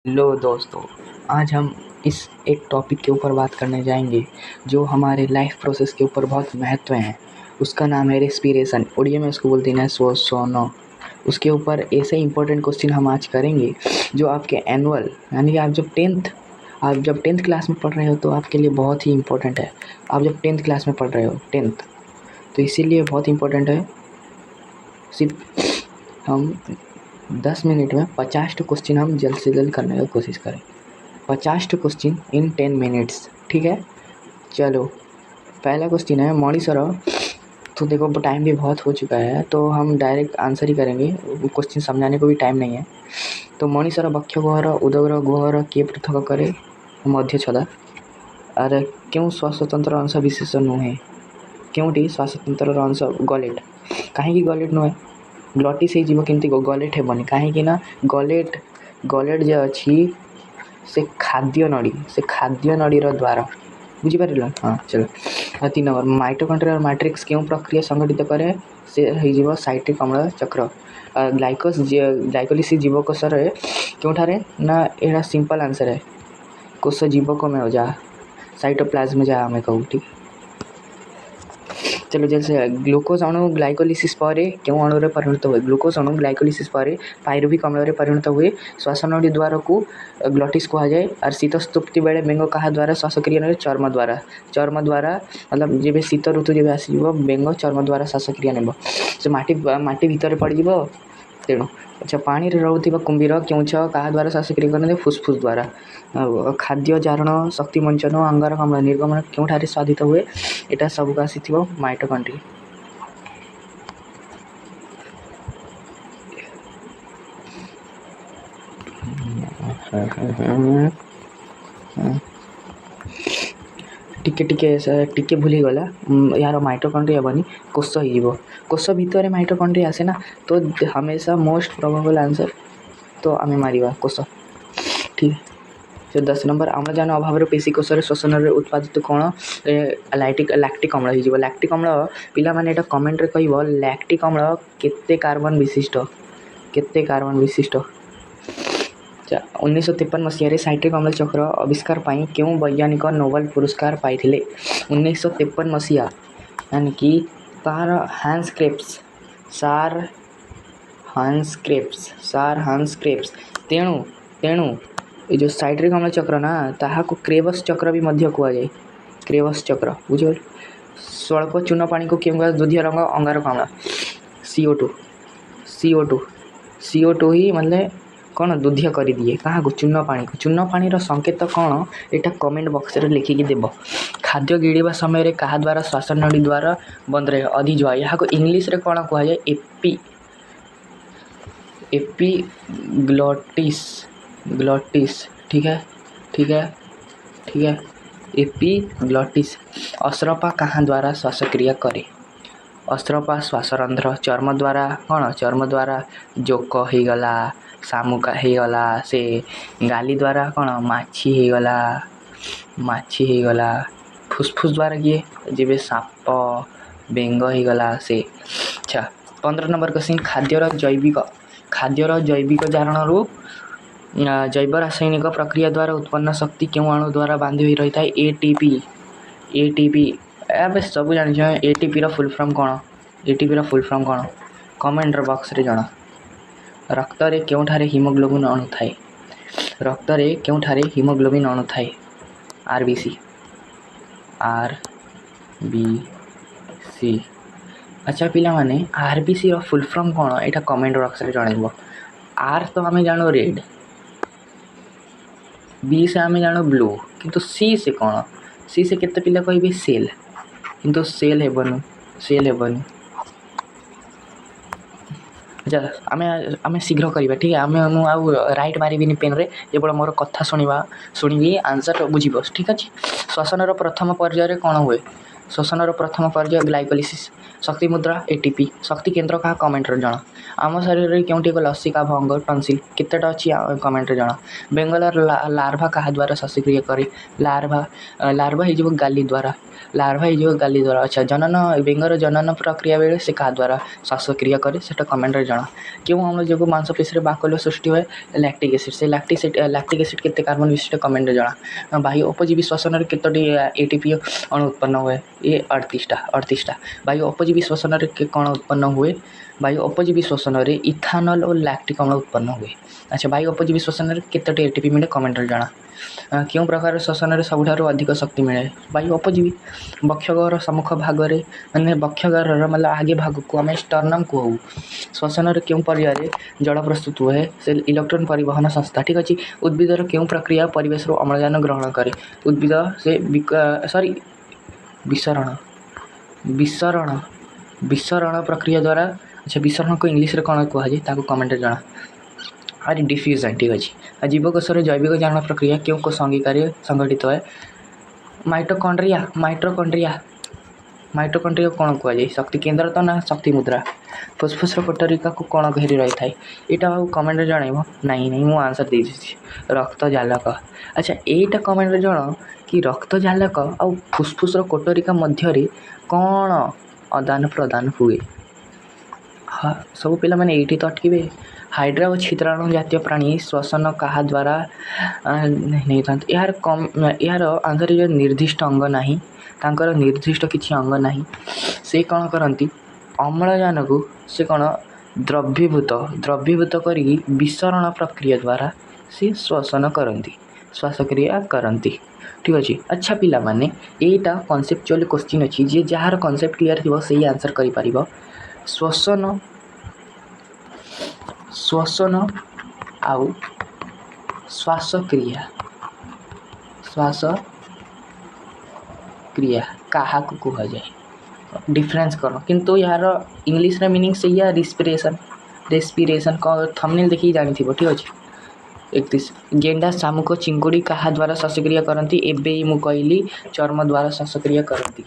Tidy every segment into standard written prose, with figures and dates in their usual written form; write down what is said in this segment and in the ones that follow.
Hello दोस्तों, आज हम इस एक टॉपिक के ऊपर बात करने जाएंगे जो हमारे लाइफ प्रोसेस के ऊपर बहुत महत्व है। उसका नाम है रेस्पिरेशन। उड़िया में उसको बोलते हैं श्वासोच्छ्वास। उसके ऊपर ऐसे इंपॉर्टेंट क्वेश्चन हम आज करेंगे जो आपके एनुअल यानी कि आप जब टेंथ क्लास में पढ़ रहे हो तो आपके लिए बहुत ही इंपॉर्टेंट है। आप जब टेंथ क्लास में पढ़ रहे हो तो इसीलिए बहुत इंपॉर्टेंट है। सिर्फ हम 10 मिनट में 50 क्वेश्चन हम जल्द से जल्द करने की कोशिश करें। 50 क्वेश्चन इन 10 मिनट्स, ठीक है। चलो, पहला क्वेश्चन है मणिसर। तो देखो टाइम भी बहुत हो चुका है तो हम डायरेक्ट आंसर ही करेंगे, क्वेश्चन समझाने को भी टाइम नहीं है। तो मणिसर बक्ष गुहर उदर गुहर किए पृथक करे मध्य छदा आर क्यों श्वासतंत्र अंश विशेष नुहे क्योंटी श्वासतंत्र अंश गलेट कहीं गलेट नुहे ग्लटिस होमती गलेट हेबनी कहीं गलेट जो अच्छी से खाद्य नड़ी द्वार बुझीपार। हाँ चलो। 3 नंबर माइटोकॉन्ड्रिया और मैट्रिक्स क्यों प्रक्रिया संगठित करे से हो साइट्रिक अम्ल चक्र। ग्लाइकोलिसिस जीवकोशर क्योंठारे ना यहाँ सिंपल आंसर है कोश जीवक में हो जा साइटोप्लाज्म जहाँ हमें कहूँ, ठीक। चलो जैसे ग्लूकोज अणु ग्लाइकोलिसिस पर क्यों अणु रे परिणत हुए। ग्लूकोज अणु ग्लाइकोलिसिस पर पायरुविक अम्ल परिणत हुए। श्वासनड़ी द्वार को ग्लटिस कह जाए और शीत स्तुप्ति बेले बेंग क्या द्वारा श्वासक्रिया चर्म द्वारा मतलब जब शीत ऋतु जब आस बेंग चर्म द्वारा श्वासक्रिया नेब से माटी भितर पड़ जाव तेणु। अच्छा, पानी रे रोथिबा कुंभीर केउछ क्या द्वारा श्वासक्रिया करते फुसफुस द्वारा। खाद्य जारण शक्ति मंचन अंगारक अम्ल निर्गमन क्योंठारे साधित हुए एटा सबको आसी माइटोकॉन्ड्रिया। टिके भूली गला यार माइटोकॉन्ड्रिया हेबनी कोष हो कोष भितर माइटोकॉन्ड्रिया आसे ना तो हमेशा मोस्ट प्रोबेबल आंसर तो आम मारिबा कोष, ठीक है। तो 10 नंबर अम्लजान अभाव पेशीकोश श्वसन उत्पादित कौन लैक्टिक अम्ल हो। लैक्टिक अम्ल पिला माने एटा कमेंट रे कहब लैक्टिक अम्ल केते कार्बन विशिष्ट। 1953 मसीह साइट्रिक अम्ल चक्र आविष्कार पाई क्यों वैज्ञानिक नोबेल पुरस्कार पाई 1953 मसीहा यानी कि तार हांस क्रेप्स तेणु ये जो साइट्रिक अम्ल चक्र ना ताहा को क्रेवस चक्र भी मध्य कह जाए। क्रेवस चक्र बुझे। स्वल्प चून पानी को क्यों दुधिया रंग अंगारक अम्ल CO2 ही मतलब कौन दुधिया कर दिए क्या चून पानी संकेत कौन एटा कमेंट बॉक्स रे लिखिकी देव। खाद्य गिड़वा समय क्या द्वारा श्वासनड़ी द्वारा बंद रहे अधिज्वा यहाँ को इंग्लीश रे कौन कह जाए एपिग्लॉटिस, ठीक है एपिग्लॉटिस। अश्रपा कहाँ द्वारा श्वासक्रिया करे। अश्रपा श्वासरंध्र चर्म द्वारा जोक हो गला शामुका हो गला से गाली द्वारा कौन माछी हो गला फुसफुस द्वारा किए जब साप बेंग हो गला से। अच्छा, 15 नंबर क्वेश्चन खाद्यर जैविक जारण जैव रासायनिक प्रक्रिया द्वारा उत्पन्न शक्ति क्यों अणु द्वारा बांधी हुई रही है एटीपी। अब सब जान एटीपी रो फुल फॉर्म कौन कमेंट बॉक्स रे जणा। रक्त रे क्योंठारे हीमोग्लोबिन अणु थाए आरबीसी। अच्छा पिला माने आरबीसी रो फुल फॉर्म कौन एटा कमेंट बॉक्स रे जणाइबो। आर तो हमें जानो रेड, बी से हमें जानो ब्लू, किंतु सी से कौन सी से केते पिला कहबे सेल, किंतु सेल हेबनी। अच्छा आमे शीघ्र करवा, ठीक है। आमे आउ राइट मारिबिनी पेन रे केवल मोर कथा शुणी आंसर बुझीब, ठीक अच्छे। श्वसन प्रथम पर्यायर कौन हुए। श्वसन प्रथम पर्याय ग्लाइकोलिसिस। शक्ति मुद्रा एटीपी शक्ति केन्द्र क्या कमेंट जन आम शरीर में क्योंटी एक लसिका भंग टनसिल केतेटा अच्छी कमेंट जन बेंगलर लार्भा क्या द्वारा श्वासक्रिया करे लार्भा लार्भा हो गाली द्वारा लार्भा हो गाली द्वारा अच्छा जनन बेंगर जनन प्रक्रिया बेले से क्या द्वारा श्वासक्रिया करे से कमेंट जन क्यों अम्ल जो मांसपेशी बाकल सृष्टि हुए लैक्टिक एसिड से लैक्टिक एसिड केते कार्बन विशिष्ट कमेंट जना वायु उपजीवी श्वसन केतोटी एटीपी अणु उत्पन्न हुए ये 38टा वायु उपजीवी श्वसन कौन उत्पन्न हुए वायु उपजीवी श्वसन इथानल और लैक्टिक अम्ल उत्पन्न हुए अच्छा वायु उपजीवी श्वसन केतोटी एटीपी मिले कमेंट जना क्यों प्रकार श्वसन सबुठ अधिक शक्ति मिले वायु उपजीवी बक्षगर सम्मुख भागरे मैंने बक्षगर मतलब आगे भाग को आम स्टर्नम कहू श्वसन क्यों पर्याय जल प्रस्तुत हुए से इलेक्ट्रॉन परिवहन संस्था ठीक अच्छे उद्भिदर क्यों प्रक्रिया परिवेश अम्लजान ग्रहण करे उद्भिद से सॉरी विसरण विसरण विसरण प्रक्रिया द्वारा अच्छा विसरण को इंग्लीश कौन कहुए कमेंट जना अरे डिफ्यूजन ठीक अच्छे जीवकोशर जैविक जान प्रक्रिया क्यों को संगीकार्य संगठित है माइटोकॉन्ड्रिया माइटोकॉन्ड्रिया माइटोकॉन्ड्रिया कौन कहुए शक्ति केन्द्र तो ना शक्ति मुद्रा फुसफुस कोटरिका को कौन घेरी रही है यहाँ कमेंट जनइब नहीं नहीं मुझे आंसर दे रक्त जालक अच्छा यहीटा कमेंट जन कि रक्त जालक आ फुसफुस कोटरिका मध्य कौन आदान प्रदान हुए हाँ सब पिला माने एठी तो अटकिबे हाइड्रा और छिद्राणु जातीय प्राणी श्वसन क्या द्वारा नहीं था यार कम यार आंसर जो निर्दिष्ट अंग नहीं तांकर निर्दिष्ट किसी अंग नहीं से कौन करती अम्लजान को से कौन द्रवीभूत करी विसरण प्रक्रिया द्वारा से श्वसन करती श्वासक्रिया करती ठीक अच्छे अच्छा पिला माने एटा कनसेप्चुअल क्वेश्चन अच्छी जी जार कनसेप्ट क्लियर थी से आंसर कर श्वसन श्वसन आउ श्वासक्रिया श्वासक्रिया क्या कह जाए डिफरेंस कौन किंतु यार इंग्लिश रे मीनिंग से या रेस्पिरेशन रेस्पिरेशन थंबनेल देखिए जानी थी ठीक अच्छे 31 गेंडा शामुक चिंगुड़ी क्या द्वारा श्वासक्रिया करती एवं मु कहली चर्म द्वारा श्वासक्रिया करती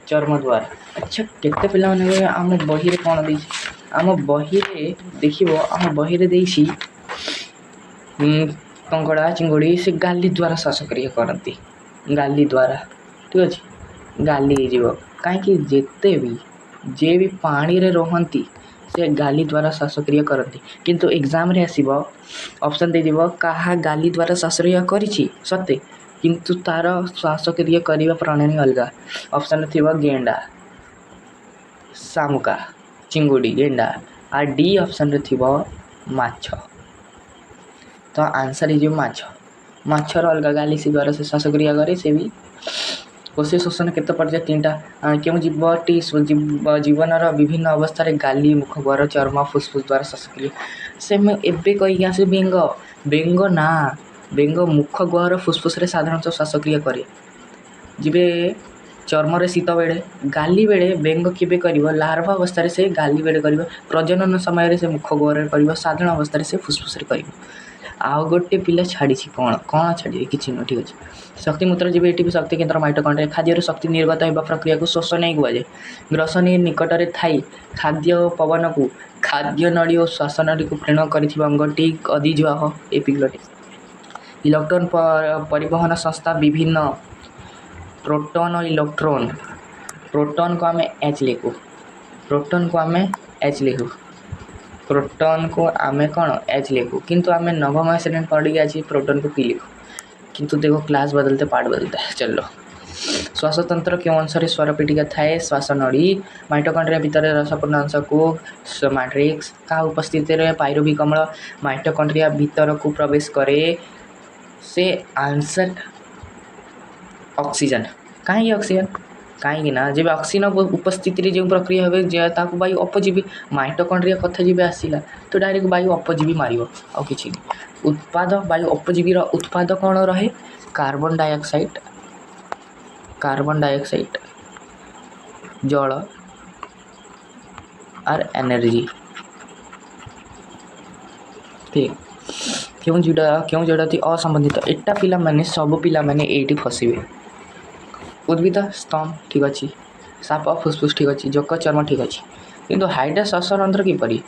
चर्म द्वारा अच्छा केते पिला माने आम बही रे कौन देछि आम बही रे देखिबो आम बही रे देछि कंकड़ा चिंगुड़ी से गाली द्वारा श्वासक्रिया करती गाली द्वारा ठीक अच्छे गाली हो कहीं जेते भी जे भी पानी रे रहंती से गाली द्वारा श्वासक्रिया करती किंतु एग्जाम रे आसीबो ऑप्शन दे दिबो कहा गाली द्वारा श्वासक्रिया करिछि सत्य किंतु तार श्वासक्रिया करबा प्रणाली अलग ऑप्शन थिबो गेंडा शामुका चिंगुड़ी गेंडा आ डी ऑप्शन रे थिबो माछ तो आंसर इज माछ माछर अलग गाली से द्वारा से श्वासक्रिया करे से भी कोशी श्वसन केते पर्याय 3टा क्यों जीवटी जीवन विभिन्न अवस्था रे गाली मुखगह्वर चर्म फुसफुस द्वारा श्वासक्रिया से मैं एबे कही आसे बेंग बेंग ना बेंग मुखगह्वर फुसफुस रे साधारणतः श्वासक्रिया करे जिबे चर्म रे शीत बेले गाली बेले बेंग केबे करिवो लार्भा अवस्था रे से गाली बेले करिवो प्रजनन समय रे से मुखगह्वर रे करिवो साधारण अवस्था रे से फुसफुस रे करिवो आउ गोटे पिला छाड़ी कौन कौन छाड़ी किसी न ठीक अच्छे शक्ति मूत्र जब ये शक्ति केन्द्र माइटोकॉन्ड्रिया खाद्य शक्ति निर्गत होगा प्रक्रिया को श्वसन ही कहुए ग्रसनी निकट में थी खाद्य पवन को खाद्य नड़ी और श्वासन नड़ी को प्रेरण कर अंगटी अधिजुह ए पिलटी इलेक्ट्रॉन परिवहन संस्था विभिन्न प्रोटॉन और इलेक्ट्रॉन प्रोटॉन को आम एच लिखु प्रोटॉन को आम एच लिखु प्रोटॉन को आम कौन एच लिखु किंतु आम नवम श्रेणी पढ़ी आज प्रोटॉन को पी लिखु किंतु देखो क्लास बदलते पार्ट बदलता है चलो श्वासतंत्र क्यों अंश स्वर पीठिका थाए श्वास नड़ी माइटोकॉन्ड्रिया भितर रसपूर्ण अंश को मैट्रिक्स का उपस्थिति रे पाइरुविक अम्ल माइटोकॉन्ड्रिया भितर को प्रवेश करे से आंसर ऑक्सीजन कहीं ऑक्सीजन कहीं ना जब ऑक्सीजन उपस्थिति जो प्रक्रिया हो वायु अपजीवी माइटोकॉन्ड्रिया कथा जब आसला तो डायरेक्ट वायु अपजीवी मार आ कि उत्पाद वायु अपजीवी उत्पाद कौन रहे कार्बन डाइऑक्साइड जल और एनर्जी ठीक क्यों जोड़ा थी असंबंधित एटा पिला माने सब पिला माने एटी फसबे उद्भिद स्तंभ ठीक अच्छे साप फुसफुस ठीक अच्छे जोक चर्म ठीक अच्छे किंतु हाइड्रा श्वासरंध्र किपरि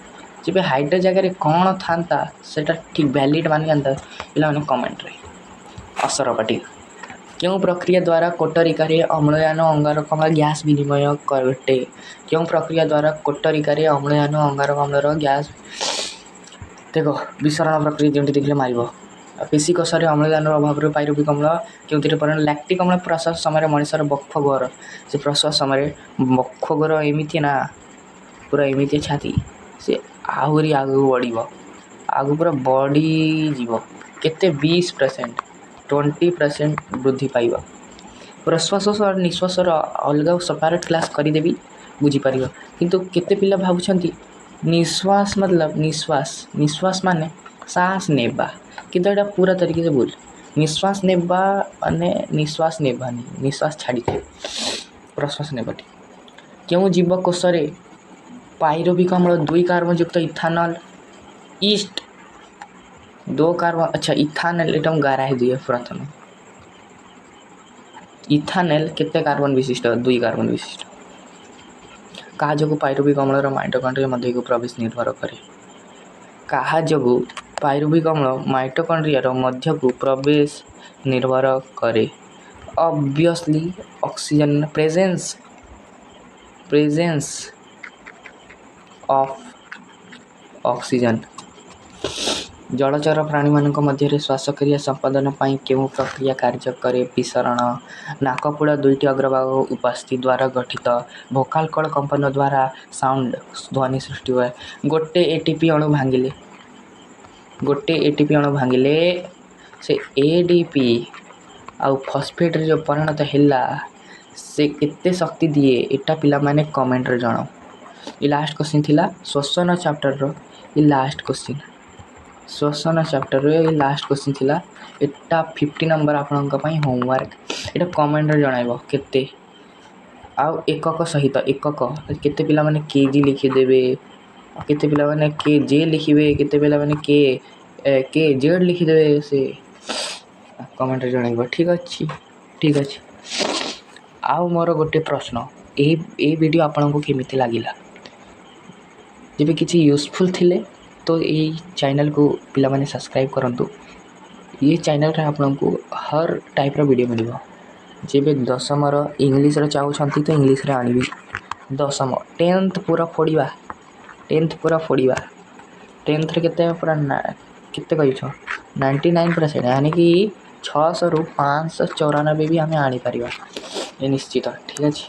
जब हाइड्रा जगह कौन था सेटा ठीक वैलिड मान जाता पे कमेंट असरपाटी क्यों प्रक्रिया द्वारा कोटरिकार अम्लजान अंगारकाम्ल गैस विनिमय घटे क्यों प्रक्रिया द्वारा कोटरिकार अम्लजान अंगारकाम्लर गैस देख विसरण प्रक्रिया जमी देखिले मार पेशी कोषे अम्लजान अभाव पाइरुविक अम्ल क्यों लैक्टिक अम्ल प्रश्वास समय मनुष्यर बक्ष गोर से प्रश्वास समय बक्ष गोर एमती ना पूरा एमती छाती से आहरी आगू बढ़ आगू पूरा बढ़ी केते 20% 20% वृद्धि पाइब प्रश्वास और निश्वास अलग सेपरेट क्लास करदेवी बुझीपर किंतु केते पिला भावुंट निश्वास मतलब निश्वास माने सांस नेबा किंतु एटा पूरा तरीके से भूल निश्वास नेबा माने निश्वास नेबानी निश्वास छाड़ी प्रश्वास नेबाटी क्यों जीवकोश पाइरुविक अम्ल 2 कार्बन युक्त इथानल ईस्ट 2 कार्बन अच्छा इथानल एटा गारा दिए प्रथम इथानेल केते कार्बन विशिष्ट 2 कार्बन विशिष्ट कहा जो पाइरुविक अम्लर माइटोकॉन्ड्रिया मध्य को प्रवेश निर्भर करे कहा जो पाइरुविक अम्ल माइटोकॉन्ड्रिया मध्य को प्रवेश निर्भर करे obviously oxygen presence of oxygen जलचर प्राणी मानक मध्य श्वासक्रिया संपादन पर क्यों प्रक्रिया कार्य करे विसरण नाकपुड़ा 2टी अग्रभाग उपस्थिति द्वारा गठित भोकाल कल कंपन द्वारा साउंड ध्वनि सृष्टि हुए गोटे एटीपी अणु भांगिले से एडीपी आउ फॉस्फेट जो परिणत हैला से केते शक्ति दिए एटा पिला माने कमेंट रे जणाओ ये लास्ट क्वेश्चन थिला श्वसन चैप्टर रो ये लास्ट क्वेश्चन श्वसन चैप्टर रो ये लास्ट क्वेश्चन थिला एटा 50 नंबर आपनका पई होमवर्क एटा कमेंट रे जणाइबो केते आउ एकक सहित एकक केते पिला माने केजी लिखि देबे केते पिला माने के जे लिखिबे केते पिला माने के जेड लिखि देबे से कमेंट रे जणाइबो ठीक अछि आउ मोर गोटे प्रश्न ए वीडियो आपनको केमिति लागिला जब किसी यूजफुल थिले तो ये चैनल को पिला माने सब्सक्राइब करंतु ये चैनल रे आपनको हर टाइप रो वीडियो मिलिबो जेबे दशम इंग्लिश रो चाहूछंती तो इंग्लिश रे आनिबी दशम 10th पूरा फोड़ीबा 10th रे केते पूरा केते कहिछो 99% यानी कि 600 रु 594 भी हमें आनी परिबा ये निश्चित ठीक अछि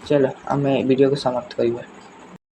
चलो हमें वीडियो को समाप्त करिबा।